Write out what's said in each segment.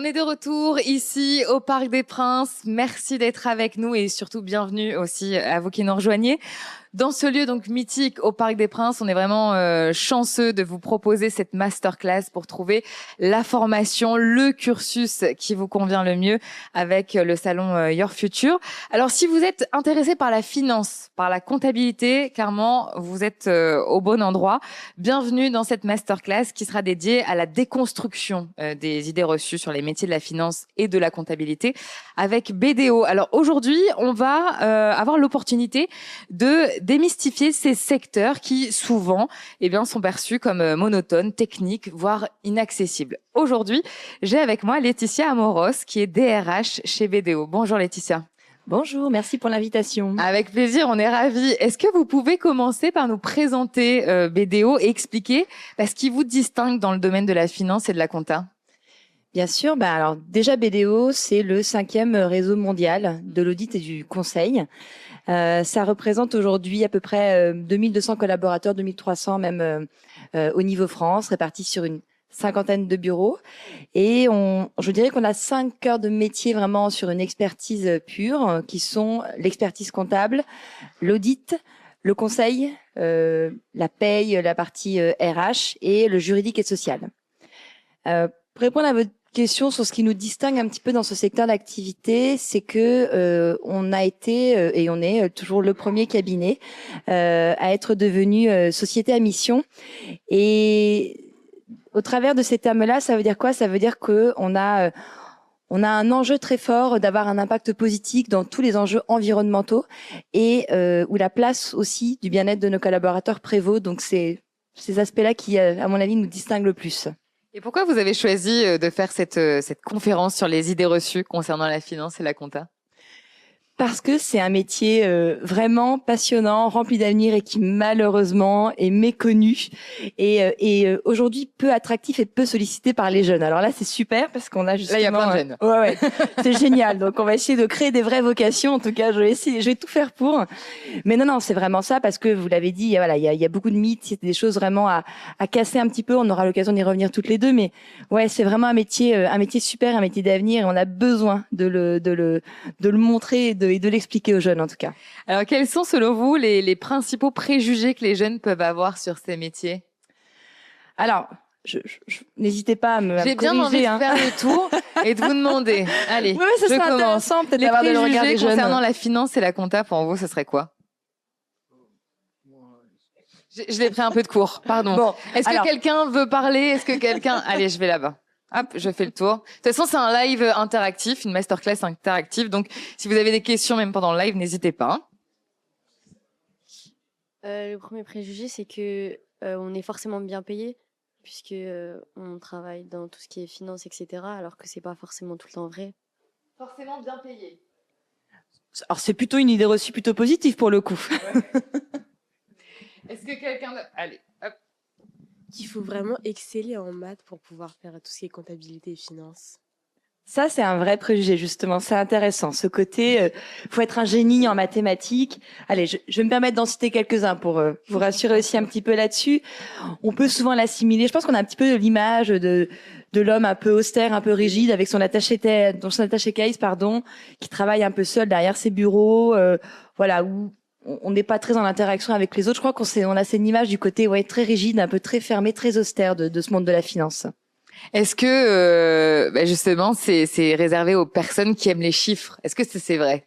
On est de retour ici au Parc des Princes. Merci d'être avec nous et surtout bienvenue aussi à vous qui nous rejoignez. Dans ce lieu donc mythique au Parc des Princes, on est vraiment chanceux de vous proposer cette masterclass pour trouver la formation, le cursus qui vous convient le mieux avec le salon Your Future. Alors si vous êtes intéressé par la finance, par la comptabilité, clairement vous êtes au bon endroit. Bienvenue dans cette masterclass qui sera dédiée à la déconstruction des idées reçues sur les métiers de la finance et de la comptabilité avec BDO. Alors aujourd'hui, on va avoir l'opportunité de démystifier ces secteurs qui souvent sont perçus comme monotones, techniques, voire inaccessibles. Aujourd'hui, j'ai avec moi Laetitia Amoros qui est DRH chez BDO. Bonjour Laetitia. Bonjour, merci pour l'invitation. Avec plaisir, on est ravis. Est-ce que vous pouvez commencer par nous présenter BDO et expliquer ce qui vous distingue dans le domaine de la finance et de la compta? Bien sûr, alors déjà BDO, c'est le 5e réseau mondial de l'audit et du conseil. Ça représente aujourd'hui à peu près 2200 collaborateurs, 2300 même au niveau France, répartis sur une cinquantaine de bureaux. Et je dirais qu'on a 5 cœurs de métier vraiment sur une expertise pure, qui sont l'expertise comptable, l'audit, le conseil, la paye, la partie RH et le juridique et social. Pour répondre à votre question sur ce qui nous distingue un petit peu dans ce secteur d'activité, c'est que on a été et on est toujours le premier cabinet à être devenu société à mission. Et au travers de ces termes-là, ça veut dire quoi? Ça veut dire que on a un enjeu très fort d'avoir un impact positif dans tous les enjeux environnementaux et où la place aussi du bien-être de nos collaborateurs prévaut. Donc c'est ces aspects-là qui, à mon avis, nous distinguent le plus. Et pourquoi vous avez choisi de faire cette conférence sur les idées reçues concernant la finance et la compta? Parce que c'est un métier vraiment passionnant, rempli d'avenir et qui malheureusement est méconnu et aujourd'hui peu attractif et peu sollicité par les jeunes. Alors là, c'est super parce qu'on a justement... Là, il y a plein de jeunes. Ouais, c'est génial. Donc on va essayer de créer des vraies vocations. En tout cas, je vais tout faire pour. Mais non, c'est vraiment ça parce que vous l'avez dit, voilà, il y a beaucoup de mythes, c'est des choses vraiment à casser un petit peu. On aura l'occasion d'y revenir toutes les deux, mais ouais, c'est vraiment un métier super, un métier d'avenir et on a besoin de le montrer et de l'expliquer aux jeunes en tout cas. Alors quels sont selon vous les principaux préjugés que les jeunes peuvent avoir sur ces métiers? Alors, n'hésitez pas à me corriger. J'ai bien envie de faire le tour et de vous demander. Allez, ouais, ça serait intéressant peut-être d'avoir le regard des jeunes. Concernant la finance et la compta, pour vous, ce serait quoi? Je l'ai pris un peu de court, pardon. Bon, est-ce que quelqu'un veut parler? Est-ce que quelqu'un... Allez, je vais là-bas. Hop, je fais le tour. De toute façon, c'est un live interactif, une masterclass interactive. Donc, si vous avez des questions même pendant le live, n'hésitez pas. Le premier préjugé, c'est que on est forcément bien payé, puisque on travaille dans tout ce qui est finance, etc. Alors que c'est pas forcément tout le temps vrai. Forcément bien payé. Alors, c'est plutôt une idée reçue plutôt positive pour le coup. Ouais. Est-ce que quelqu'un... Allez, hop. Qu'il faut vraiment exceller en maths pour pouvoir faire tout ce qui est comptabilité et finance. Ça, c'est un vrai préjugé, justement. C'est intéressant. Ce côté, faut être un génie en mathématiques. Allez, je vais me permettre d'en citer quelques-uns pour vous rassurer aussi un petit peu là-dessus. On peut souvent l'assimiler. Je pense qu'on a un petit peu l'image de l'homme un peu austère, un peu rigide, avec son attaché case, qui travaille un peu seul derrière ses bureaux, voilà, où on n'est pas très en interaction avec les autres. Je crois on a cette image du côté très rigide, un peu très fermé, très austère de ce monde de la finance. Est-ce que justement c'est réservé aux personnes qui aiment les chiffres? Est-ce que c'est vrai?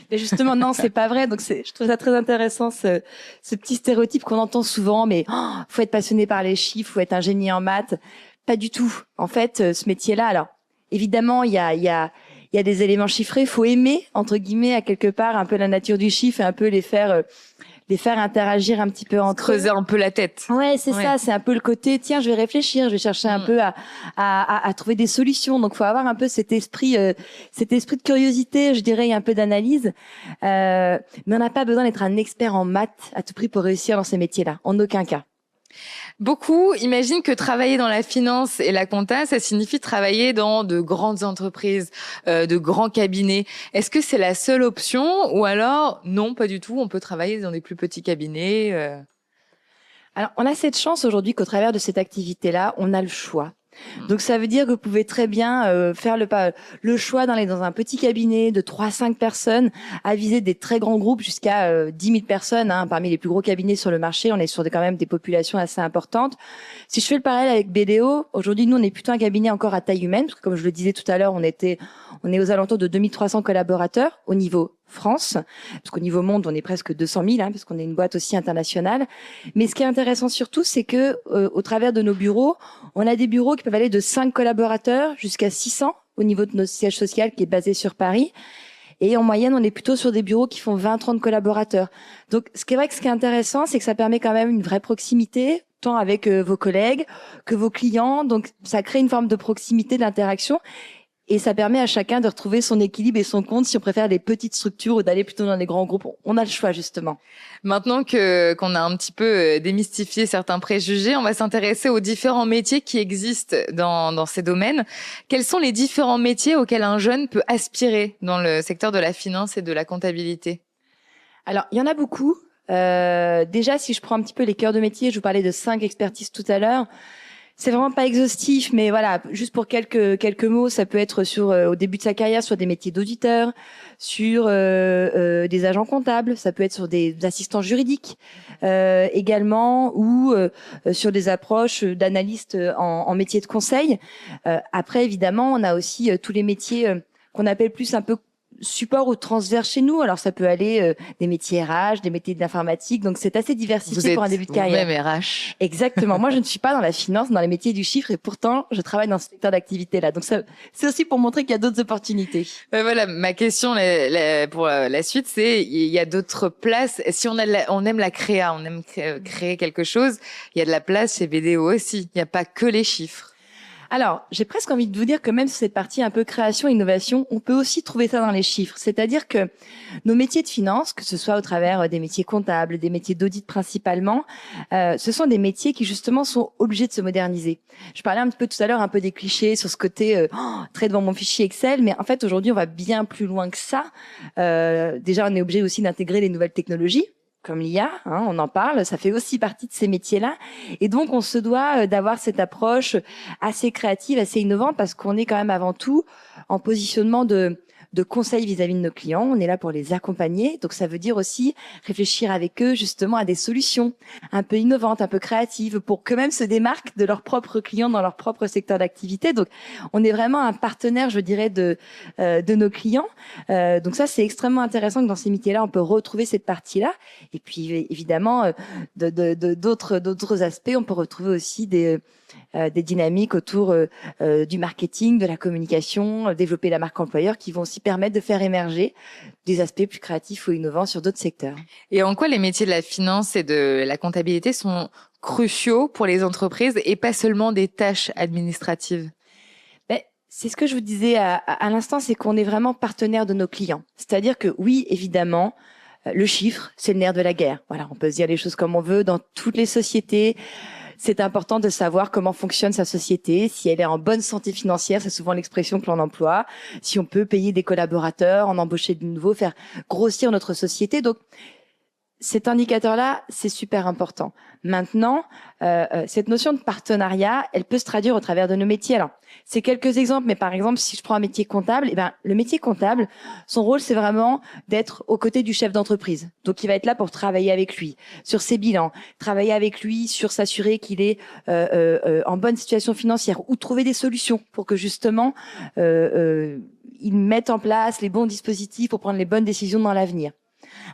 Mais justement non, c'est pas vrai. Donc je trouve ça très intéressant ce petit stéréotype qu'on entend souvent. Mais faut être passionné par les chiffres, faut être un génie en maths. Pas du tout. En fait, ce métier-là, alors évidemment il y a des éléments chiffrés. Faut aimer entre guillemets à quelque part un peu la nature du chiffre et un peu les faire interagir un petit peu entre creuser un peu la tête. Ouais, c'est ça, c'est un peu le côté tiens, je vais réfléchir, je vais chercher un peu à trouver des solutions. Donc faut avoir un peu cet esprit de curiosité, je dirais, et un peu d'analyse. Mais on n'a pas besoin d'être un expert en maths à tout prix pour réussir dans ces métiers-là, en aucun cas. Beaucoup imaginent que travailler dans la finance et la compta, ça signifie travailler dans de grandes entreprises, de grands cabinets. Est-ce que c'est la seule option ou alors non, pas du tout, on peut travailler dans des plus petits cabinets Alors, on a cette chance aujourd'hui qu'au travers de cette activité-là, on a le choix. Donc ça veut dire que vous pouvez très bien faire le choix dans un petit cabinet de 3-5 personnes, à viser des très grands groupes jusqu'à 10 000 personnes. Hein. Parmi les plus gros cabinets sur le marché, on est sur quand même des populations assez importantes. Si je fais le parallèle avec BDO, aujourd'hui nous on est plutôt un cabinet encore à taille humaine, parce que comme je le disais tout à l'heure, on est aux alentours de 2300 collaborateurs au niveau France, parce qu'au niveau monde, on est presque 200 000, parce qu'on est une boîte aussi internationale. Mais ce qui est intéressant surtout, c'est que au travers de nos bureaux, on a des bureaux qui peuvent aller de 5 collaborateurs jusqu'à 600 au niveau de notre siège social qui est basé sur Paris. Et en moyenne, on est plutôt sur des bureaux qui font 20-30 collaborateurs. Donc, ce qui est intéressant, c'est que ça permet quand même une vraie proximité, tant avec vos collègues que vos clients. Donc, ça crée une forme de proximité, d'interaction. Et ça permet à chacun de retrouver son équilibre et son compte si on préfère les petites structures ou d'aller plutôt dans les grands groupes. On a le choix, justement. Maintenant qu'on a un petit peu démystifié certains préjugés, on va s'intéresser aux différents métiers qui existent dans ces domaines. Quels sont les différents métiers auxquels un jeune peut aspirer dans le secteur de la finance et de la comptabilité? Alors, il y en a beaucoup. Déjà, si je prends un petit peu les cœurs de métier, je vous parlais de 5 expertises tout à l'heure. C'est vraiment pas exhaustif, mais voilà, juste pour quelques mots, ça peut être au début de sa carrière sur des métiers d'auditeur, sur des agents comptables, ça peut être sur des assistants juridiques également, ou sur des approches d'analystes en métier de conseil. Après, évidemment, on a aussi tous les métiers qu'on appelle plus un peu support ou transverse chez nous. Alors ça peut aller des métiers RH, des métiers de l'informatique, donc c'est assez diversifié pour un début de carrière. Vous-même RH. Exactement. Moi, je ne suis pas dans la finance, dans les métiers du chiffre, et pourtant, je travaille dans ce secteur d'activité-là. Donc ça, c'est aussi pour montrer qu'il y a d'autres opportunités. Voilà, ma question pour la suite, c'est il y a d'autres places. Si on aime la créa, on aime créer quelque chose, il y a de la place chez BDO aussi. Il n'y a pas que les chiffres. Alors, j'ai presque envie de vous dire que même sur cette partie un peu création, innovation, on peut aussi trouver ça dans les chiffres. C'est-à-dire que nos métiers de finance, que ce soit au travers des métiers comptables, des métiers d'audit principalement, ce sont des métiers qui justement sont obligés de se moderniser. Je parlais un petit peu tout à l'heure un peu des clichés sur ce côté très devant mon fichier Excel, mais en fait aujourd'hui on va bien plus loin que ça. Déjà, on est obligé aussi d'intégrer les nouvelles technologies, comme l'IA, on en parle, ça fait aussi partie de ces métiers-là. Et donc, on se doit d'avoir cette approche assez créative, assez innovante, parce qu'on est quand même avant tout en positionnement de conseil vis-à-vis de nos clients. On est là pour les accompagner. Donc, ça veut dire aussi réfléchir avec eux justement à des solutions un peu innovantes, un peu créatives, pour qu'eux-mêmes se démarquent de leurs propres clients dans leur propre secteur d'activité. Donc, on est vraiment un partenaire, je dirais, de nos clients. Donc ça, c'est extrêmement intéressant que dans ces métiers-là, on peut retrouver cette partie-là. Et puis, évidemment, d'autres aspects, on peut retrouver aussi des dynamiques autour du marketing, de la communication, développer la marque employeur, qui vont aussi permettre de faire émerger des aspects plus créatifs ou innovants sur d'autres secteurs. Et en quoi les métiers de la finance et de la comptabilité sont cruciaux pour les entreprises et pas seulement des tâches administratives? C'est ce que je vous disais à l'instant, c'est qu'on est vraiment partenaire de nos clients. C'est-à-dire que oui, évidemment, le chiffre, c'est le nerf de la guerre. Voilà, on peut se dire les choses comme on veut dans toutes les sociétés. C'est important de savoir comment fonctionne sa société, si elle est en bonne santé financière, c'est souvent l'expression que l'on emploie, si on peut payer des collaborateurs, en embaucher de nouveaux, faire grossir notre société. Donc, cet indicateur-là, c'est super important. Maintenant, cette notion de partenariat, elle peut se traduire au travers de nos métiers. Alors, c'est quelques exemples, mais par exemple, si je prends un métier comptable, le métier comptable, son rôle, c'est vraiment d'être aux côtés du chef d'entreprise. Donc, il va être là pour travailler avec lui sur ses bilans, travailler avec lui sur s'assurer qu'il est en bonne situation financière ou trouver des solutions pour que justement, il mette en place les bons dispositifs pour prendre les bonnes décisions dans l'avenir.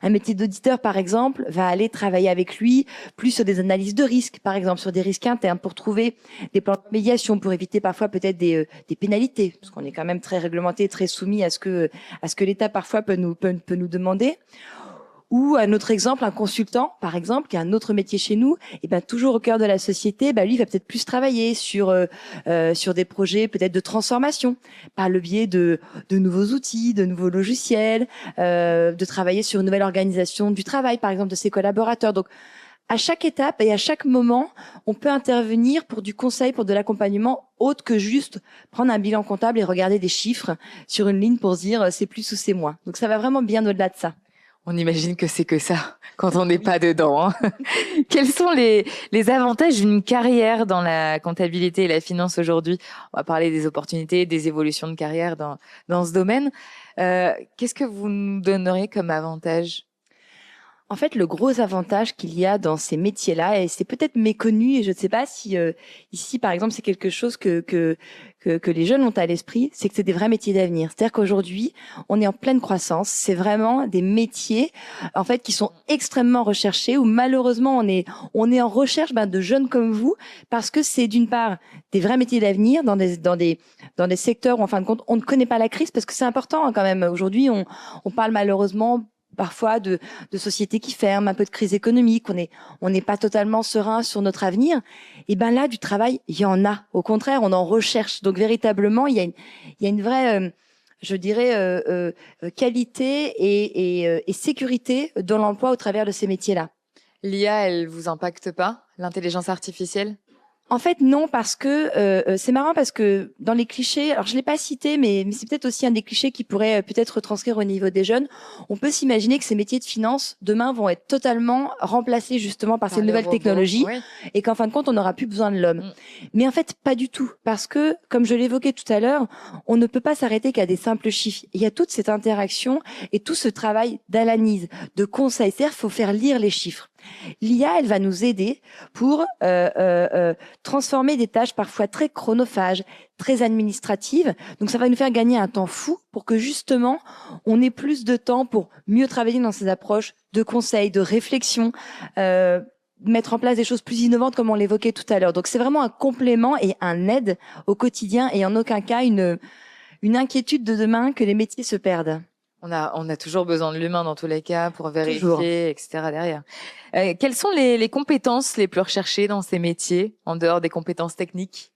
Un métier d'auditeur, par exemple, va aller travailler avec lui plus sur des analyses de risques, par exemple, sur des risques internes, pour trouver des plans de médiation, pour éviter parfois peut-être des pénalités, parce qu'on est quand même très réglementé, très soumis à ce que l'État parfois peut nous demander. Ou un autre exemple, un consultant, par exemple, qui a un autre métier chez nous, et toujours au cœur de la société, lui va peut-être plus travailler sur des projets peut-être de transformation, par le biais de nouveaux outils, de nouveaux logiciels, de travailler sur une nouvelle organisation du travail, par exemple, de ses collaborateurs. Donc, à chaque étape et à chaque moment, on peut intervenir pour du conseil, pour de l'accompagnement, autre que juste prendre un bilan comptable et regarder des chiffres sur une ligne pour se dire c'est plus ou c'est moins. Donc, ça va vraiment bien au-delà de ça. On imagine que c'est que ça quand on n'est pas dedans. Quels sont les avantages d'une carrière dans la comptabilité et la finance aujourd'hui? On va parler des opportunités, des évolutions de carrière dans ce domaine. Qu'est-ce que vous nous donneriez comme avantage? En fait, le gros avantage qu'il y a dans ces métiers-là, et c'est peut-être méconnu, et je ne sais pas si ici, par exemple, c'est quelque chose que les jeunes ont à l'esprit, c'est que c'est des vrais métiers d'avenir. C'est-à-dire qu'aujourd'hui, on est en pleine croissance. C'est vraiment des métiers, en fait, qui sont extrêmement recherchés. Où malheureusement, on est en recherche de jeunes comme vous, parce que c'est d'une part des vrais métiers d'avenir dans des secteurs où, en fin de compte, on ne connaît pas la crise, parce que c'est important quand même. Aujourd'hui, on parle malheureusement parfois de sociétés qui ferment, un peu de crise économique, on n'est pas totalement serein sur notre avenir. Et ben là, du travail, il y en a. Au contraire, on en recherche. Donc véritablement, il y a une vraie, je dirais, qualité et sécurité dans l'emploi au travers de ces métiers-là. L'IA, elle vous impacte pas? L'intelligence artificielle? En fait, non, parce que c'est marrant parce que dans les clichés, alors je l'ai pas cité, mais c'est peut-être aussi un des clichés qui pourrait peut-être retranscrire au niveau des jeunes. On peut s'imaginer que ces métiers de finance demain vont être totalement remplacés justement par ces nouvelles technologies, oui, et qu'en fin de compte, on n'aura plus besoin de l'homme. Mais en fait, pas du tout, parce que comme je l'évoquais tout à l'heure, on ne peut pas s'arrêter qu'à des simples chiffres. Il y a toute cette interaction et tout ce travail d'analyse, de conseil. C'est-à-dire, faut faire lire les chiffres. L'IA, elle va nous aider pour transformer des tâches parfois très chronophages, très administratives. Donc, ça va nous faire gagner un temps fou pour que justement, on ait plus de temps pour mieux travailler dans ces approches de conseils, de réflexion, mettre en place des choses plus innovantes comme on l'évoquait tout à l'heure. Donc, c'est vraiment un complément et un aide au quotidien et en aucun cas une inquiétude de demain que les métiers se perdent. On a toujours besoin de l'humain dans tous les cas pour vérifier, toujours, etc. derrière. Quelles sont les compétences les plus recherchées dans ces métiers, en dehors des compétences techniques?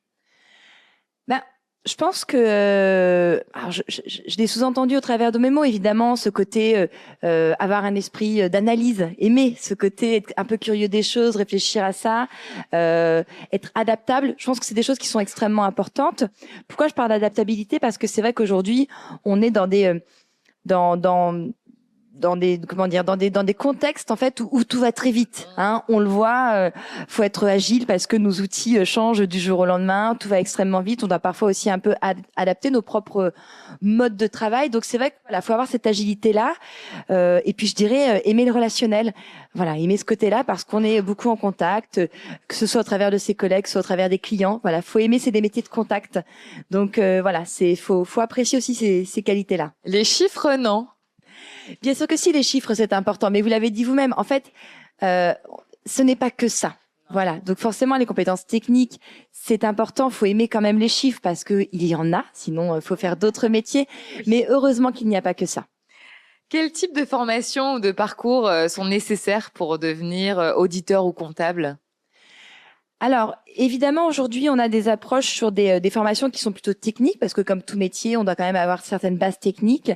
Je pense que, alors je l'ai sous-entendu au travers de mes mots, évidemment, ce côté avoir un esprit d'analyse, aimer ce côté, être un peu curieux des choses, réfléchir à ça, être adaptable. Je pense que c'est des choses qui sont extrêmement importantes. Pourquoi je parle d'adaptabilité? Parce que c'est vrai qu'aujourd'hui, on est dans des dans des contextes en fait où tout va très vite, hein. On le voit, faut être agile parce que nos outils changent du jour au lendemain, tout va extrêmement vite. On doit parfois aussi un peu adapter nos propres modes de travail. Donc c'est vrai que voilà, faut avoir cette agilité là. Et puis je dirais aimer le relationnel. Voilà, aimer ce côté-là parce qu'on est beaucoup en contact, que ce soit au travers de ses collègues, soit au travers des clients. Voilà, faut aimer, c'est des métiers de contact. Donc voilà, faut apprécier aussi ces qualités-là. Les chiffres, non? Bien sûr que si, les chiffres, c'est important. Mais vous l'avez dit vous-même, en fait, ce n'est pas que ça. Voilà. Donc forcément, les compétences techniques, c'est important. Faut aimer quand même les chiffres parce que il y en a. Sinon, il faut faire d'autres métiers. Mais heureusement qu'il n'y a pas que ça. Quel type de formation ou de parcours sont nécessaires pour devenir auditeur ou comptable? Alors, évidemment, aujourd'hui, on a des approches sur des formations qui sont plutôt techniques parce que comme tout métier, on doit quand même avoir certaines bases techniques.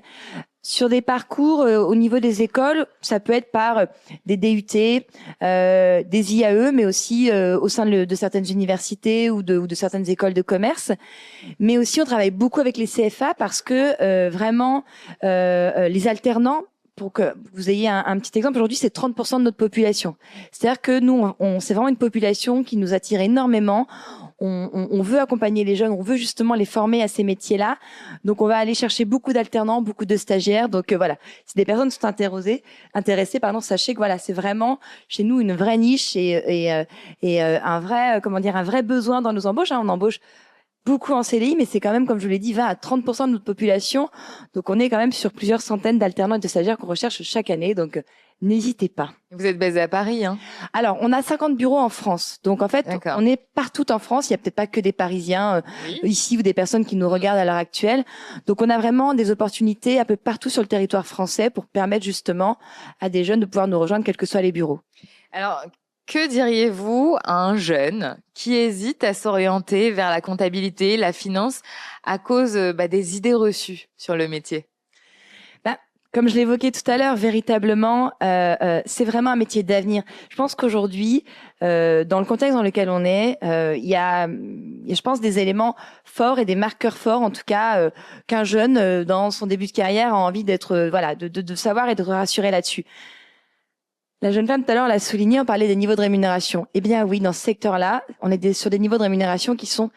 Sur des parcours au niveau des écoles, ça peut être par des DUT, des IAE, mais aussi au sein de certaines universités ou de certaines écoles de commerce. Mais aussi, on travaille beaucoup avec les CFA parce que vraiment, les alternants, pour que vous ayez un petit exemple, aujourd'hui, c'est 30% de notre population. C'est-à-dire que nous, c'est vraiment une population qui nous attire énormément. On veut accompagner les jeunes, on veut justement les former à ces métiers-là. Donc, on va aller chercher beaucoup d'alternants, beaucoup de stagiaires. Donc, voilà, si des personnes sont intéressées, sachez que voilà, c'est vraiment chez nous une vraie niche et un vrai besoin dans nos embauches. On embauche beaucoup en CDI, mais c'est quand même, comme je vous l'ai dit, 20 à 30% de notre population. Donc, on est quand même sur plusieurs centaines d'alternants et de stagiaires qu'on recherche chaque année. Donc, n'hésitez pas. Vous êtes basé à Paris, hein? Alors, on a 50 bureaux en France. Donc, en fait, on est partout en France. Il y a peut-être pas que des Parisiens ici ou des personnes qui nous regardent à l'heure actuelle. Donc, on a vraiment des opportunités un peu partout sur le territoire français pour permettre justement à des jeunes de pouvoir nous rejoindre, quels que soient les bureaux. Alors, que diriez-vous à un jeune qui hésite à s'orienter vers la comptabilité, la finance, à cause des idées reçues sur le métier? Comme je l'évoquais tout à l'heure, véritablement, c'est vraiment un métier d'avenir. Je pense qu'aujourd'hui, dans le contexte dans lequel on est, il y a, je pense, des éléments forts et des marqueurs forts, en tout cas, qu'un jeune, dans son début de carrière, a envie d'être, de savoir et de rassurer là-dessus. La jeune femme, tout à l'heure, l'a souligné, on parlait des niveaux de rémunération. Eh bien oui, dans ce secteur-là, on est sur des niveaux de rémunération qui sont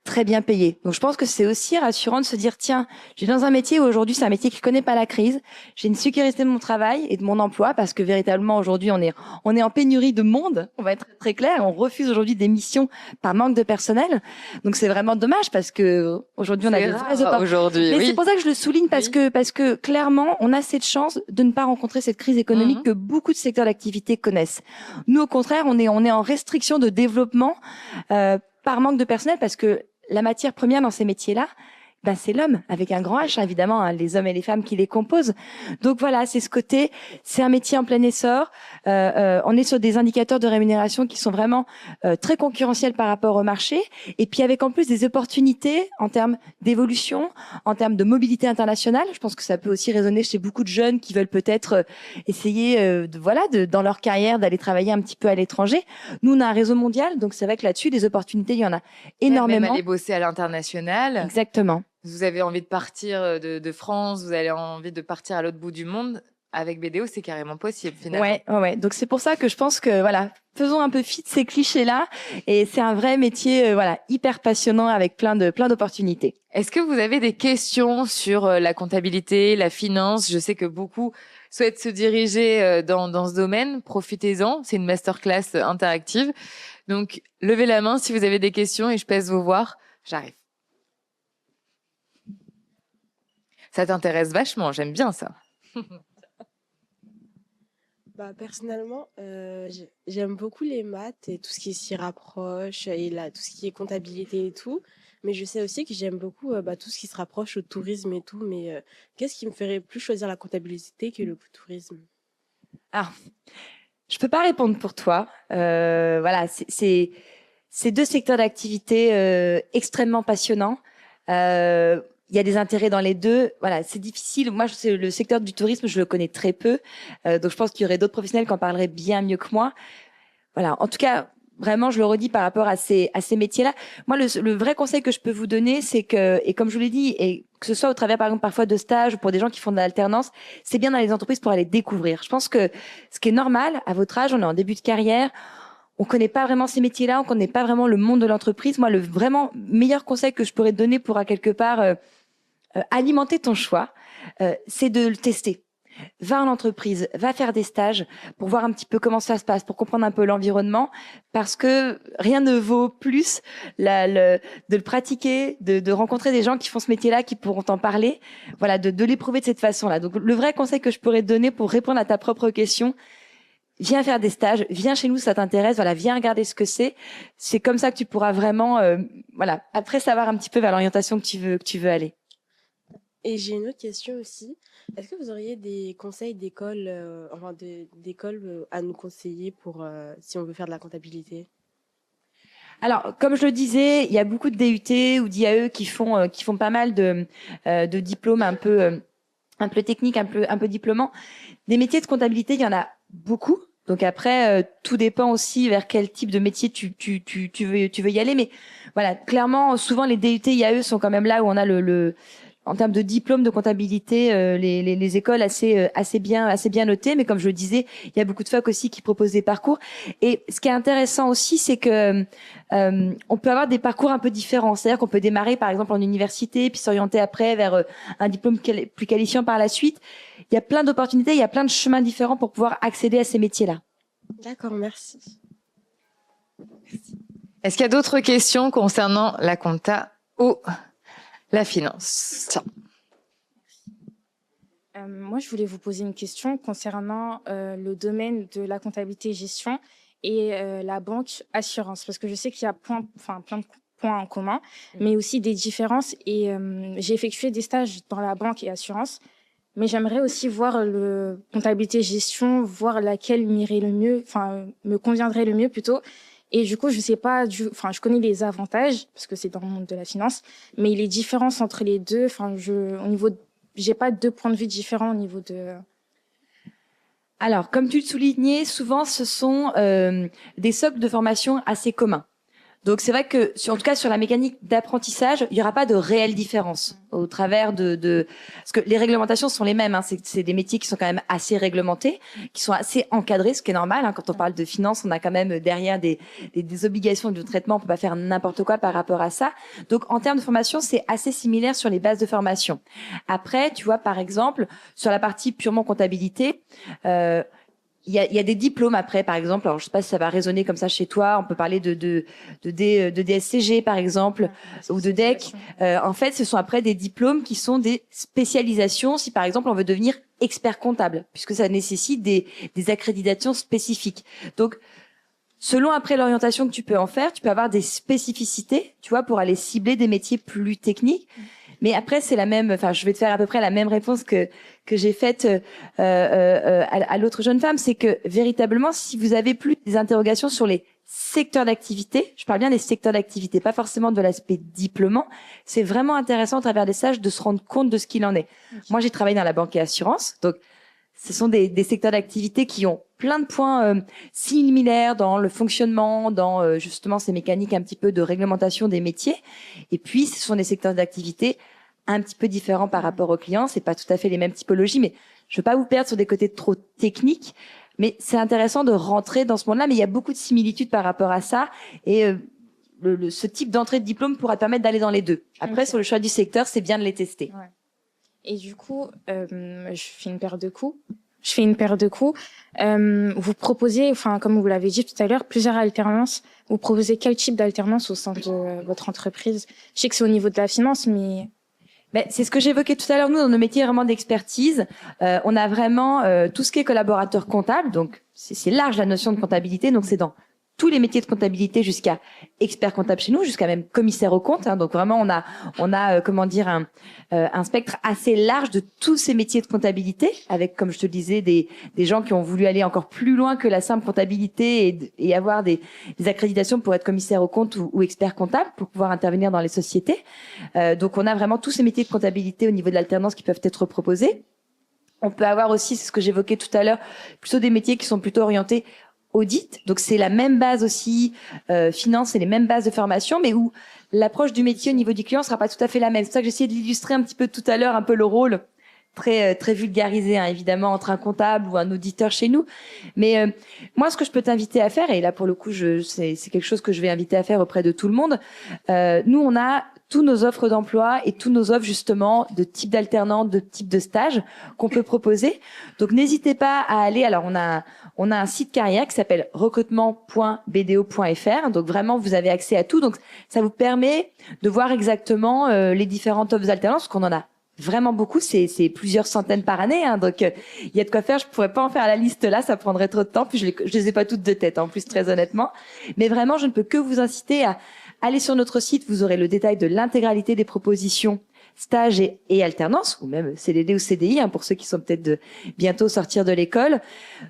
très bien payés. Donc je pense que c'est aussi rassurant de se dire, tiens, j'ai dans un métier où aujourd'hui c'est un métier qui connaît pas la crise, j'ai une sécurité de mon travail et de mon emploi parce que véritablement aujourd'hui on est en pénurie de monde, on va être très clair, on refuse aujourd'hui des missions par manque de personnel. Donc c'est vraiment dommage parce que aujourd'hui on a C'est des rare vraies opportunités. aujourd'hui, Mais oui. c'est pour ça que je le souligne parce que clairement, on a cette chance de ne pas rencontrer cette crise économique que beaucoup de secteurs d'activité connaissent. Nous, au contraire, on est en restriction de développement par manque de personnel parce que la matière première dans ces métiers-là, ben c'est l'homme avec un grand H, évidemment, hein, les hommes et les femmes qui les composent. Donc voilà, c'est ce côté, c'est un métier en plein essor. On est sur des indicateurs de rémunération qui sont vraiment très concurrentiels par rapport au marché, et puis avec en plus des opportunités en termes d'évolution, en termes de mobilité internationale. Je pense que ça peut aussi résonner chez beaucoup de jeunes qui veulent peut-être essayer, dans leur carrière, d'aller travailler un petit peu à l'étranger. Nous, on a un réseau mondial, donc c'est vrai que là-dessus, des opportunités, il y en a énormément. Même aller bosser à l'international. Exactement. Vous avez envie de partir de France, vous avez envie de partir à l'autre bout du monde. Avec BDO, c'est carrément possible, finalement. Ouais. Donc c'est pour ça que je pense que voilà, faisons un peu fi de ces clichés-là. Et c'est un vrai métier, hyper passionnant avec plein d'opportunités. Est-ce que vous avez des questions sur la comptabilité, la finance? Je sais que beaucoup souhaitent se diriger dans ce domaine. Profitez-en. C'est une masterclass interactive. Donc, levez la main si vous avez des questions et je pèse vos voix. J'arrive. Ça t'intéresse vachement. J'aime bien ça. Bah, personnellement, j'aime beaucoup les maths et tout ce qui s'y rapproche et là, tout ce qui est comptabilité et tout. Mais je sais aussi que j'aime beaucoup tout ce qui se rapproche au tourisme et tout. Mais qu'est-ce qui me ferait plus choisir la comptabilité que le tourisme? Ah, je peux pas répondre pour toi. Voilà, c'est deux secteurs d'activité extrêmement passionnants. Il y a des intérêts dans les deux. Voilà, c'est difficile. Moi, le secteur du tourisme, je le connais très peu. Donc, je pense qu'il y aurait d'autres professionnels qui en parleraient bien mieux que moi. Voilà. En tout cas, vraiment, je le redis par rapport à ces métiers-là. Moi, le vrai conseil que je peux vous donner, c'est que, et comme je vous l'ai dit, et que ce soit au travers, par exemple, parfois de stages ou pour des gens qui font de l'alternance, c'est bien dans les entreprises pour aller découvrir. Je pense que ce qui est normal, à votre âge, on est en début de carrière, on connaît pas vraiment ces métiers-là, on connaît pas vraiment le monde de l'entreprise. Moi, le vraiment meilleur conseil que je pourrais te donner pour à quelque part alimenter ton choix, c'est de le tester. Va en entreprise, va faire des stages pour voir un petit peu comment ça se passe, pour comprendre un peu l'environnement, parce que rien ne vaut plus de le pratiquer, de rencontrer des gens qui font ce métier-là, qui pourront t'en parler, voilà, de l'éprouver de cette façon-là. Donc le vrai conseil que je pourrais te donner pour répondre à ta propre question, viens faire des stages, viens chez nous, ça t'intéresse, voilà, viens regarder ce que c'est. C'est comme ça que tu pourras vraiment, après savoir un petit peu vers l'orientation que tu veux aller. Et j'ai une autre question aussi. Est-ce que vous auriez des conseils d'école, d'école à nous conseiller pour si on veut faire de la comptabilité? Alors, comme je le disais, il y a beaucoup de DUT ou d'IAE qui font pas mal de diplômes un peu techniques, un peu diplômants. Des métiers de comptabilité, il y en a beaucoup. Donc après, tout dépend aussi vers quel type de métier tu veux y aller. Mais voilà, clairement, souvent les DUT, IAE sont quand même là où on a en termes de diplôme de comptabilité, les écoles assez bien notées. Mais comme je le disais, il y a beaucoup de facs aussi qui proposent des parcours. Et ce qui est intéressant aussi, c'est que on peut avoir des parcours un peu différents. C'est-à-dire qu'on peut démarrer par exemple en université, puis s'orienter après vers un diplôme plus qualifiant par la suite. Il y a plein d'opportunités, il y a plein de chemins différents pour pouvoir accéder à ces métiers-là. D'accord, merci. Est-ce qu'il y a d'autres questions concernant la compta ou la finance? Tiens. Moi, je voulais vous poser une question concernant le domaine de la comptabilité et gestion et la banque assurance, parce que je sais qu'il y a plein de points en commun, mais aussi des différences. Et j'ai effectué des stages dans la banque et assurance, mais j'aimerais aussi voir le comptabilité et gestion, voir laquelle m'irait le mieux, me conviendrait le mieux plutôt. Et du coup, je sais pas, je connais les avantages parce que c'est dans le monde de la finance, mais les différences entre les deux, j'ai pas deux points de vue différents au niveau de. Alors, comme tu le soulignais, souvent ce sont des socles de formation assez communs. Donc c'est vrai que, en tout cas sur la mécanique d'apprentissage, il n'y aura pas de réelle différence au travers parce que les réglementations sont les mêmes. Hein. C'est des métiers qui sont quand même assez réglementés, qui sont assez encadrés, ce qui est normal. Hein. Quand on parle de finance, on a quand même derrière des obligations de traitement. On peut pas faire n'importe quoi par rapport à ça. Donc en termes de formation, c'est assez similaire sur les bases de formation. Après, tu vois, par exemple, sur la partie purement comptabilité. Il y a des diplômes après, par exemple. Alors, je sais pas si ça va résonner comme ça chez toi. On peut parler de DSCG, par exemple, ou de DEC. En fait, ce sont après des diplômes qui sont des spécialisations. Si, par exemple, on veut devenir expert comptable, puisque ça nécessite des accréditations spécifiques. Donc, selon après l'orientation que tu peux en faire, tu peux avoir des spécificités, tu vois, pour aller cibler des métiers plus techniques. Mais après, c'est la même. Enfin, je vais te faire à peu près la même réponse que j'ai faite à l'autre jeune femme, c'est que véritablement, si vous avez plus des interrogations sur les secteurs d'activité, je parle bien des secteurs d'activité, pas forcément de l'aspect diplômant, c'est vraiment intéressant à travers des stages de se rendre compte de ce qu'il en est. Okay. Moi, j'ai travaillé dans la banque et assurance, donc ce sont des secteurs d'activité qui ont plein de points similaires dans le fonctionnement, dans justement ces mécaniques un petit peu de réglementation des métiers. Et puis, ce sont des secteurs d'activité un petit peu différents par rapport aux clients. C'est pas tout à fait les mêmes typologies, mais je veux pas vous perdre sur des côtés trop techniques. Mais c'est intéressant de rentrer dans ce monde-là. Mais il y a beaucoup de similitudes par rapport à ça. Et ce type d'entrée de diplôme pourra te permettre d'aller dans les deux. Après, sur le choix du secteur, c'est bien de les tester. Ouais. Et du coup, je fais une paire de coups. Vous proposez, enfin, comme vous l'avez dit tout à l'heure, plusieurs alternances. Vous proposez quel type d'alternance au sein de votre entreprise? Je sais que c'est au niveau de la finance, mais... C'est ce que j'évoquais tout à l'heure. Nous, dans nos métiers vraiment d'expertise, on a vraiment tout ce qui est collaborateur comptable. Donc, c'est large la notion de comptabilité. Donc, c'est dans tous les métiers de comptabilité jusqu'à expert comptable chez nous, jusqu'à même commissaire aux comptes. Hein. Donc vraiment, on a comment dire un spectre assez large de tous ces métiers de comptabilité, avec, comme je te le disais, des gens qui ont voulu aller encore plus loin que la simple comptabilité et avoir des accréditations pour être commissaire aux comptes ou expert comptable pour pouvoir intervenir dans les sociétés. Donc on a vraiment tous ces métiers de comptabilité au niveau de l'alternance qui peuvent être proposés. On peut avoir aussi, c'est ce que j'évoquais tout à l'heure, plutôt des métiers qui sont plutôt orientés audit, donc c'est la même base aussi, finance, c'est les mêmes bases de formation, mais où l'approche du métier au niveau du client sera pas tout à fait la même. C'est ça que j'essayais de l'illustrer un petit peu tout à l'heure, un peu le rôle très vulgarisé, hein, évidemment, entre un comptable ou un auditeur chez nous. Mais moi, ce que je peux t'inviter à faire, et là pour le coup, c'est quelque chose que je vais inviter à faire auprès de tout le monde. Nous, on a tous nos offres d'emploi et tous nos offres justement de type d'alternant, de type de stage qu'on peut proposer. Donc n'hésitez pas à aller. Alors on a un site carrière qui s'appelle recrutement.bdo.fr. Donc vraiment vous avez accès à tout. Donc ça vous permet de voir exactement les différentes offres d'alternance, parce qu'on en a vraiment beaucoup, c'est plusieurs centaines par année, hein, donc il y a de quoi faire. Je pourrais pas en faire la liste là, ça prendrait trop de temps, puis je les ai pas toutes de tête, en plus, très honnêtement. Mais vraiment, je ne peux que vous inciter à aller sur notre site. Vous aurez le détail de l'intégralité des propositions stage et alternance, ou même CDD ou CDI, hein, pour ceux qui sont peut-être de bientôt sortir de l'école.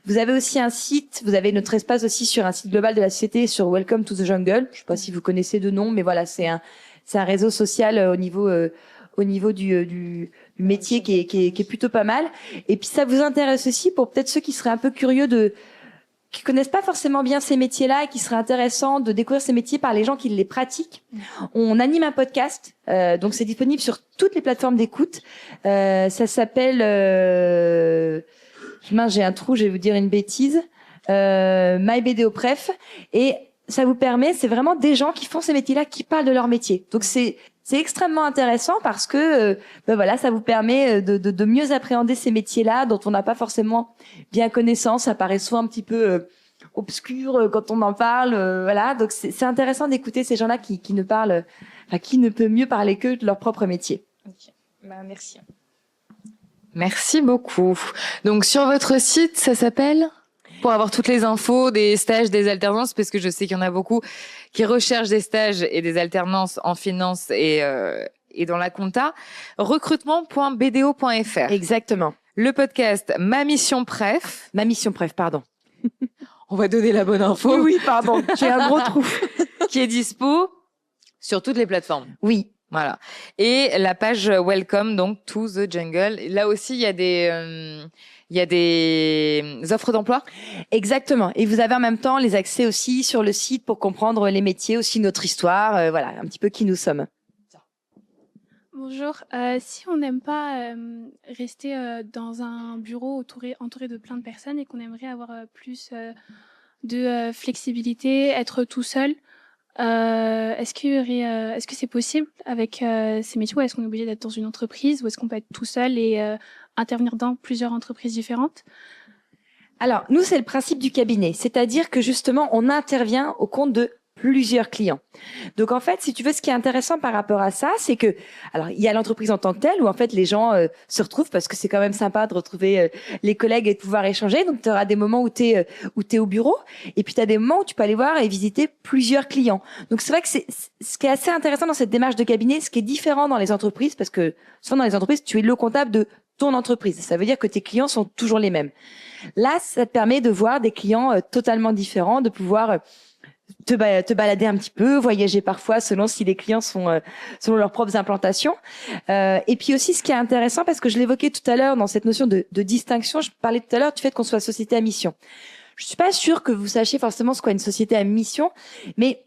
Vous avez aussi un site, vous avez notre espace aussi sur un site global de la société, sur Welcome to the Jungle. Je sais pas si vous connaissez de nom, mais voilà, c'est un réseau social au niveau du métier qui est plutôt pas mal. Et puis ça vous intéresse aussi pour peut-être ceux qui seraient un peu curieux qui connaissent pas forcément bien ces métiers-là et qui serait intéressant de découvrir ces métiers par les gens qui les pratiquent. On anime un podcast, donc c'est disponible sur toutes les plateformes d'écoute. Ça s'appelle mince, j'ai un trou, je vais vous dire une bêtise. MyBDOPref, et ça vous permet, c'est vraiment des gens qui font ces métiers-là, qui parlent de leur métier. Donc c'est extrêmement intéressant parce que voilà, ça vous permet de mieux appréhender ces métiers-là dont on n'a pas forcément bien connaissance. Ça paraît souvent un petit peu obscur quand on en parle. Voilà, donc c'est intéressant d'écouter ces gens-là qui ne parlent, enfin, qui ne peut mieux parler que de leur propre métier. Okay. Bah, merci. Merci beaucoup. Donc sur votre site, ça s'appelle ? Pour avoir toutes les infos des stages, des alternances, parce que je sais qu'il y en a beaucoup qui recherchent des stages et des alternances en finance et dans la compta. Recrutement.bdo.fr. Exactement. Le podcast Ma Mission Pref. Pardon. On va donner la bonne info. Oui, pardon. J'ai un gros trou. Qui est dispo sur toutes les plateformes. Oui. Voilà. Et la page Welcome, donc, to the Jungle. Là aussi, il y a il y a des offres d'emploi? Exactement. Et vous avez en même temps les accès aussi sur le site pour comprendre les métiers, aussi notre histoire, voilà, un petit peu qui nous sommes. Bonjour. Si on n'aime pas rester dans un bureau entouré de plein de personnes et qu'on aimerait avoir plus de flexibilité, être tout seul, est-ce que c'est possible avec ces métiers ou est-ce qu'on est obligé d'être dans une entreprise ou est-ce qu'on peut être tout seul et intervenir dans plusieurs entreprises différentes? Alors, nous, c'est le principe du cabinet. C'est-à-dire que justement, on intervient au compte de plusieurs clients. Donc, en fait, si tu veux, ce qui est intéressant par rapport à ça, c'est que, alors, il y a l'entreprise en tant que telle où, en fait, les gens se retrouvent parce que c'est quand même sympa de retrouver les collègues et de pouvoir échanger. Donc, tu auras des moments où tu es au bureau et puis tu as des moments où tu peux aller voir et visiter plusieurs clients. Donc, c'est vrai que c'est ce qui est assez intéressant dans cette démarche de cabinet, ce qui est différent dans les entreprises, parce que souvent dans les entreprises, tu es le comptable de ton entreprise. Ça veut dire que tes clients sont toujours les mêmes. Là, ça te permet de voir des clients totalement différents, de pouvoir te balader un petit peu, voyager parfois selon si les clients sont selon leurs propres implantations. Et puis aussi, ce qui est intéressant, parce que je l'évoquais tout à l'heure dans cette notion de distinction, je parlais tout à l'heure du fait qu'on soit société à mission. Je suis pas sûre que vous sachiez forcément ce qu'est une société à mission, mais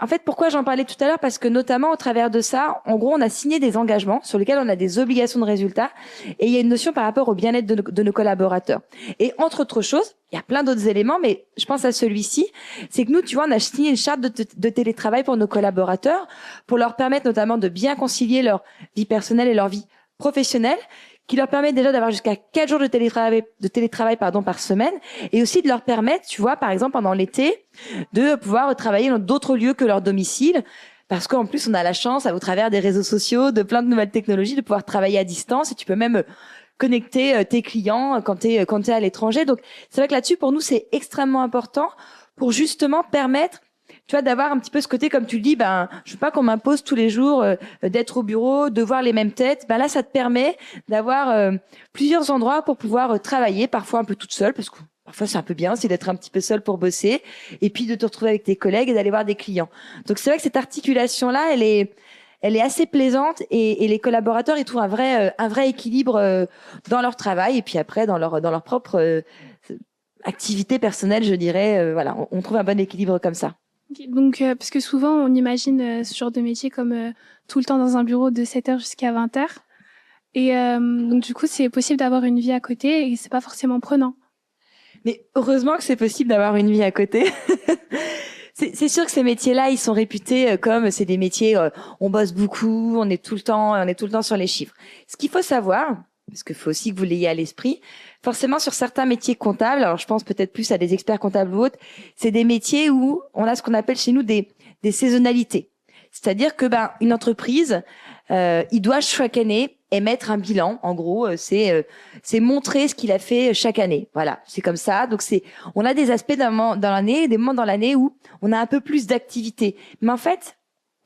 en fait, pourquoi j'en parlais tout à l'heure? Parce que notamment au travers de ça, en gros, on a signé des engagements sur lesquels on a des obligations de résultat et il y a une notion par rapport au bien-être de nos collaborateurs. Et entre autres choses, il y a plein d'autres éléments, mais je pense à celui-ci, c'est que nous, tu vois, on a signé une charte de télétravail pour nos collaborateurs pour leur permettre notamment de bien concilier leur vie personnelle et leur vie professionnelle, qui leur permet déjà d'avoir jusqu'à 4 jours de télétravail par semaine, et aussi de leur permettre, tu vois, par exemple, pendant l'été, de pouvoir travailler dans d'autres lieux que leur domicile, parce qu'en plus, on a la chance, au travers des réseaux sociaux, de plein de nouvelles technologies, de pouvoir travailler à distance, et tu peux même connecter tes clients quand t'es à l'étranger. Donc, c'est vrai que là-dessus, pour nous, c'est extrêmement important pour justement permettre, tu vois, d'avoir un petit peu ce côté, comme tu le dis, je veux pas qu'on m'impose tous les jours d'être au bureau, de voir les mêmes têtes. Là, ça te permet d'avoir plusieurs endroits pour pouvoir travailler, parfois un peu toute seule, parce que parfois c'est un peu bien aussi d'être un petit peu seule pour bosser, et puis de te retrouver avec tes collègues et d'aller voir des clients. Donc c'est vrai que cette articulation-là, elle est assez plaisante et les collaborateurs ils trouvent un vrai équilibre dans leur travail et puis après dans leur propre activité personnelle, je dirais. Voilà, on trouve un bon équilibre comme ça. Donc, parce que souvent, on imagine ce genre de métier comme tout le temps dans un bureau de 7h jusqu'à 20h. Et donc, du coup, c'est possible d'avoir une vie à côté et c'est pas forcément prenant. Mais heureusement que c'est possible d'avoir une vie à côté. C'est sûr que ces métiers-là, ils sont réputés comme c'est des métiers, on bosse beaucoup, on est tout le temps sur les chiffres. Ce qu'il faut savoir, parce qu'il faut aussi que vous l'ayez à l'esprit, forcément sur certains métiers comptables, alors je pense peut-être plus à des experts comptables ou autres, c'est des métiers où on a ce qu'on appelle chez nous des saisonnalités. C'est-à-dire que une entreprise, il doit chaque année émettre un bilan. En gros, c'est montrer ce qu'il a fait chaque année. Voilà, c'est comme ça. Donc on a des aspects dans l'année, des moments dans l'année où on a un peu plus d'activité. Mais en fait,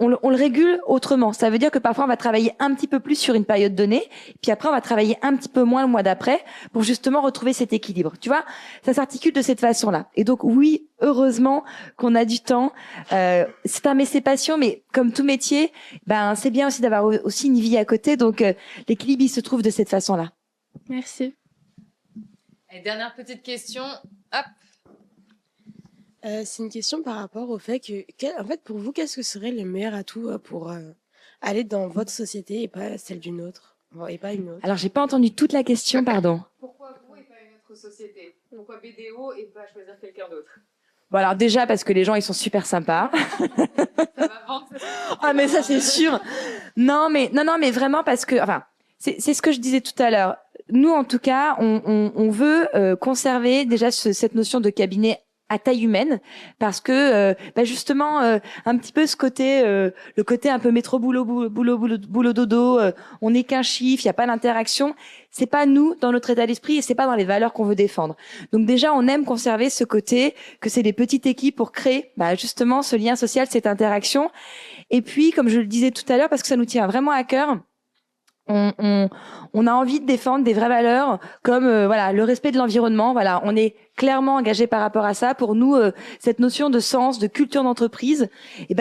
on le régule autrement. Ça veut dire que parfois on va travailler un petit peu plus sur une période donnée, puis après on va travailler un petit peu moins le mois d'après pour justement retrouver cet équilibre. Tu vois, ça s'articule de cette façon-là. Et donc oui, heureusement qu'on a du temps. C'est un métier passion, mais comme tout métier, c'est bien aussi d'avoir aussi une vie à côté. Donc l'équilibre il se trouve de cette façon-là. Merci. Et dernière petite question. Hop. C'est une question par rapport au fait en fait, pour vous, qu'est-ce que serait le meilleur atout pour aller dans votre société et pas celle d'une autre, et pas une autre? Alors, j'ai pas entendu toute la question, pardon. Pourquoi vous et pas une autre société? Pourquoi BDO et pas choisir quelqu'un d'autre? Bon, alors déjà, parce que les gens, ils sont super sympas. Ça va vendre. Ah, mais ça, c'est sûr. Non, mais vraiment parce que, enfin, c'est ce que je disais tout à l'heure. Nous, en tout cas, on veut conserver déjà cette notion de cabinet à taille humaine parce que justement un petit peu ce côté le côté un peu métro boulot dodo, on n'est qu'un chiffre, il y a pas d'interaction, c'est pas nous dans notre état d'esprit et c'est pas dans les valeurs qu'on veut défendre. Donc déjà on aime conserver ce côté que c'est des petites équipes pour créer justement ce lien social, cette interaction. Et puis comme je le disais tout à l'heure, parce que ça nous tient vraiment à cœur, On a envie de défendre des vraies valeurs comme voilà le respect de l'environnement. Voilà, on est clairement engagé par rapport à ça. Pour nous, cette notion de sens, de culture d'entreprise,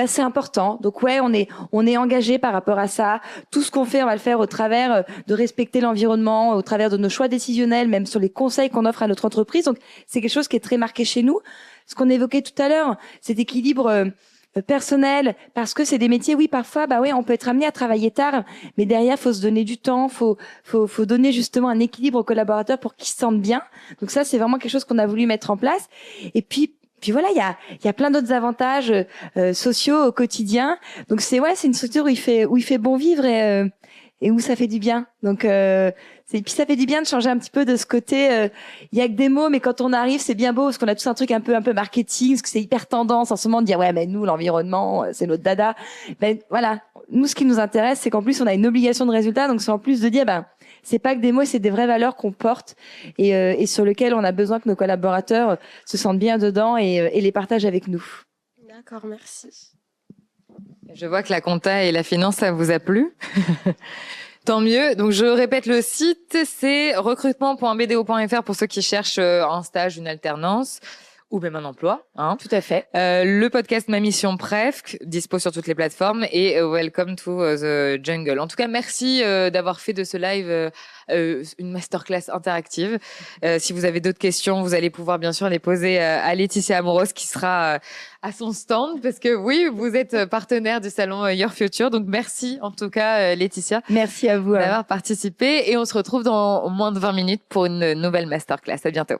c'est important. Donc ouais, on est engagé par rapport à ça. Tout ce qu'on fait, on va le faire au travers de respecter l'environnement, au travers de nos choix décisionnels, même sur les conseils qu'on offre à notre entreprise. Donc c'est quelque chose qui est très marqué chez nous. Ce qu'on évoquait tout à l'heure, cet équilibre personnel, parce que c'est des métiers, oui, parfois, on peut être amené à travailler tard, mais derrière, faut se donner du temps, faut donner justement un équilibre aux collaborateurs pour qu'ils se sentent bien. Donc ça, c'est vraiment quelque chose qu'on a voulu mettre en place. Et puis voilà, il y a plein d'autres avantages sociaux au quotidien. Donc c'est une structure où il fait bon vivre et où ça fait du bien. Donc puis ça fait du bien de changer un petit peu de ce côté. Il y a que des mots, mais quand on arrive, c'est bien beau parce qu'on a tous un truc un peu marketing, parce que c'est hyper tendance en ce moment de dire ouais, mais nous l'environnement, c'est notre dada. Voilà, nous ce qui nous intéresse, c'est qu'en plus on a une obligation de résultat, donc c'est en plus de dire c'est pas que des mots, c'est des vraies valeurs qu'on porte et sur lesquelles on a besoin que nos collaborateurs se sentent bien dedans et les partagent avec nous. D'accord, merci. Je vois que la compta et la finance, ça vous a plu. Tant mieux. Donc, je répète le site, c'est recrutement.bdo.fr pour ceux qui cherchent un stage, une alternance ou même un emploi. Tout à fait. Le podcast Ma Mission Pref, dispo sur toutes les plateformes et Welcome to the Jungle. En tout cas, merci d'avoir fait de ce live une masterclass interactive. Si vous avez d'autres questions, vous allez pouvoir bien sûr les poser à Laetitia Amouros qui sera à son stand parce que oui, vous êtes partenaire du salon Your Future. Donc merci en tout cas Laetitia. Merci à vous d'avoir participé et on se retrouve dans moins de 20 minutes pour une nouvelle masterclass. À bientôt.